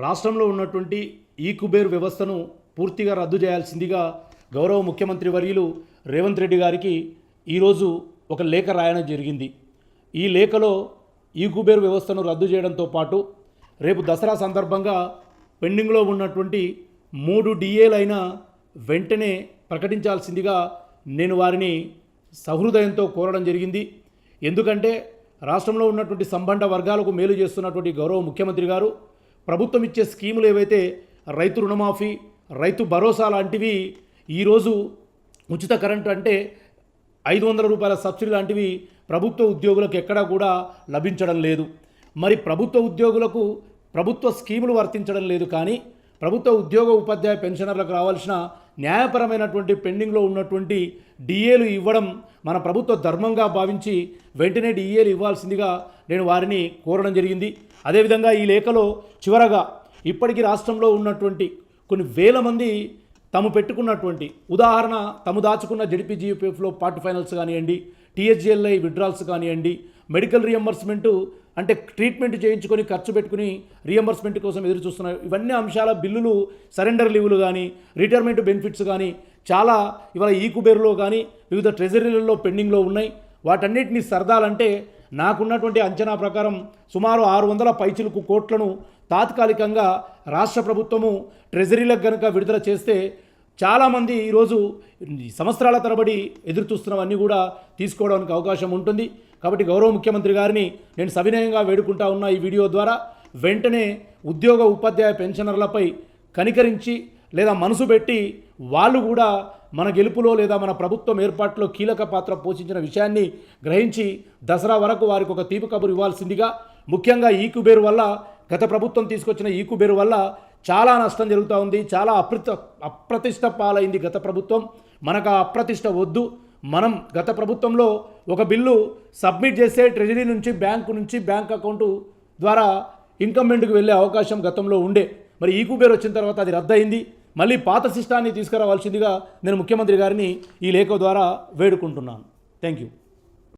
రాష్ట్రంలో ఉన్నటువంటి ఈ కుబేర్ వ్యవస్థను పూర్తిగా రద్దు చేయాల్సిందిగా గౌరవ ముఖ్యమంత్రి వర్యులు రేవంత్ రెడ్డి గారికి ఈరోజు ఒక లేఖ రాయడం జరిగింది. ఈ లేఖలో ఈ కుబేర్ వ్యవస్థను రద్దు చేయడంతో పాటు రేపు దసరా సందర్భంగా పెండింగ్లో ఉన్నటువంటి 3 డిఏలైనా వెంటనే ప్రకటించాల్సిందిగా నేను వారిని సహృదయంతో కోరడం జరిగింది. ఎందుకంటే రాష్ట్రంలో ఉన్నటువంటి సంబంధ వర్గాలకు మేలు చేస్తున్నటువంటి గౌరవ ముఖ్యమంత్రి గారు ప్రభుత్వం ఇచ్చే స్కీములు ఏవైతే రైతు రుణమాఫీ, రైతు భరోసా లాంటివి, ఈరోజు ఉచిత కరెంటు అంటే 500 రూపాయల సబ్సిడీ లాంటివి ప్రభుత్వ ఉద్యోగులకు ఎక్కడా కూడా లభించడం లేదు. మరి ప్రభుత్వ ఉద్యోగులకు ప్రభుత్వ స్కీములు వర్తించడం లేదు, కానీ ప్రభుత్వ ఉద్యోగ ఉపాధ్యాయ పెన్షనర్లకు రావాల్సిన న్యాయపరమైనటువంటి పెండింగ్లో ఉన్నటువంటి డిఏలు ఇవ్వడం మన ప్రభుత్వ ధర్మంగా భావించి వెంటనే డిఏలు ఇవ్వాల్సిందిగా నేను వారిని కోరడం జరిగింది. అదేవిధంగా ఈ లేఖలో చివరగా ఇప్పటికీ రాష్ట్రంలో ఉన్నటువంటి కొన్ని వేల మంది తాము పెట్టుకున్నటువంటి, ఉదాహరణ తాము దాచుకున్న జడ్పీజీపీఎఫ్లో పార్ట్ ఫైనల్స్ కానివ్వండి, టీహెచ్ఎల్ఐ విత్డ్రాల్స్ కానివ్వండి, మెడికల్ రియంబర్స్మెంటు అంటే ట్రీట్మెంట్ చేయించుకొని ఖర్చు పెట్టుకుని రియంబర్స్మెంట్ కోసం ఎదురు చూస్తున్నారు. ఇవన్నీ అంశాల బిల్లులు, సరెండర్ లీవులు కానీ, రిటైర్మెంట్ బెనిఫిట్స్ కానీ చాలా ఇవాళ ఈ కుబేరులో కానీ వివిధ ట్రెజరీలలో పెండింగ్లో ఉన్నాయి. వాటన్నిటిని సర్దాలంటే నాకున్నటువంటి అంచనా ప్రకారం సుమారు 600 పైచిలుకు కోట్లను తాత్కాలికంగా రాష్ట్ర ప్రభుత్వము ట్రెజరీలకు కనుక విడుదల చేస్తే చాలామంది ఈరోజు సంవత్సరాల తరబడి ఎదురు చూస్తున్నవన్నీ కూడా తీసుకోవడానికి అవకాశం ఉంటుంది. కాబట్టి గౌరవ ముఖ్యమంత్రి గారిని నేను సవినయంగా వేడుకుంటా ఉన్న ఈ వీడియో ద్వారా వెంటనే ఉద్యోగ ఉపాధ్యాయ పెన్షనర్లపై కనికరించి లేదా మనసు పెట్టి వాళ్ళు కూడా మన గెలుపులో లేదా మన ప్రభుత్వం ఏర్పాటులో కీలక పాత్ర పోషించిన విషయాన్ని గ్రహించి దసరా వరకు వారికి ఒక తీపి కబురు ఇవ్వాల్సిందిగా, ముఖ్యంగా ఈ కుబేరు వల్ల, గత ప్రభుత్వం తీసుకొచ్చిన ఈ కుబేరు వల్ల చాలా నష్టం జరుగుతూ ఉంది. చాలా అప్రతిష్ట పాలైంది గత ప్రభుత్వం. మనకు ఆ అప్రతిష్ట వద్దు. మనం గత ప్రభుత్వంలో ఒక బిల్లు సబ్మిట్ చేస్తే ట్రెజరీ నుంచి బ్యాంక్ అకౌంటు ద్వారా ఇన్కంబెంట్కి వెళ్ళే అవకాశం గతంలో ఉండే. మరి ఈ కుబేర్ వచ్చిన తర్వాత అది రద్దయింది. మళ్ళీ పాత సిస్టాన్ని తీసుకురావాల్సిందిగా నేను ముఖ్యమంత్రి గారిని ఈ లేఖ ద్వారా వేడుకుంటున్నాను. Thank you.